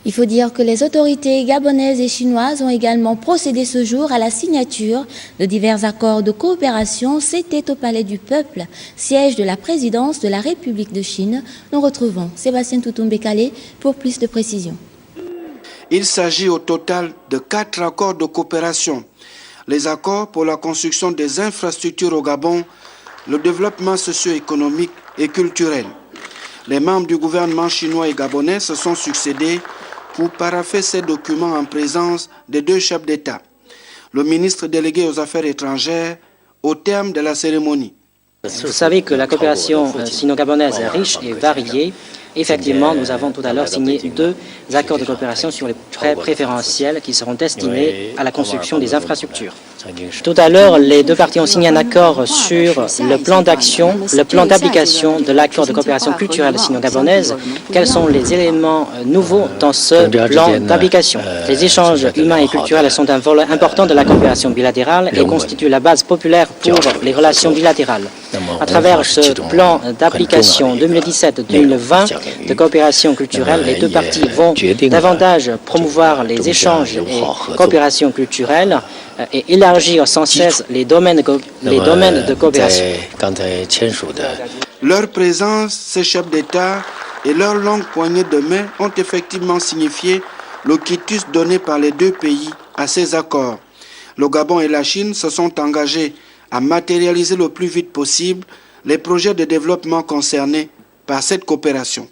Il faut dire que les autorités gabonaises et chinoises ont également procédé ce jour à la signature de divers accords de coopération. C'était au Palais du Peuple, siège de la présidence de la République de Chine. Nous retrouvons Sébastien Toutoum-Bécalé pour plus de précisions. Il s'agit au total de 4 accords de coopération. Les accords pour la construction des infrastructures au Gabon, le développement socio-économique et culturel. Les membres du gouvernement chinois et gabonais se sont succédés pour parapher ces documents en présence des 2 chefs d'État. Le ministre délégué aux Affaires étrangères au terme de la cérémonie. Vous savez que la coopération sino-gabonaise est riche et variée. Effectivement, nous avons tout à l'heure signé 2 accords de coopération sur les prêts préférentiels qui seront destinés à la construction des infrastructures. Tout à l'heure, les 2 parties ont signé un accord sur le plan d'action, le plan d'application de l'accord de coopération culturelle sino-gabonaise. Quels sont les éléments nouveaux dans ce plan d'application? Les échanges humains et culturels sont un volet important de la coopération bilatérale et constituent la base populaire pour les relations bilatérales. À travers ce plan d'application 2017-2020 de coopération culturelle, les 2 parties vont davantage promouvoir les échanges et coopération culturelle et élargir sans cesse les domaines de coopération. Leur présence, ces chefs d'État et leur longue poignée de main ont effectivement signifié le quitus donné par les 2 pays à ces accords. Le Gabon et la Chine se sont engagés à matérialiser le plus vite possible les projets de développement concernés par cette coopération.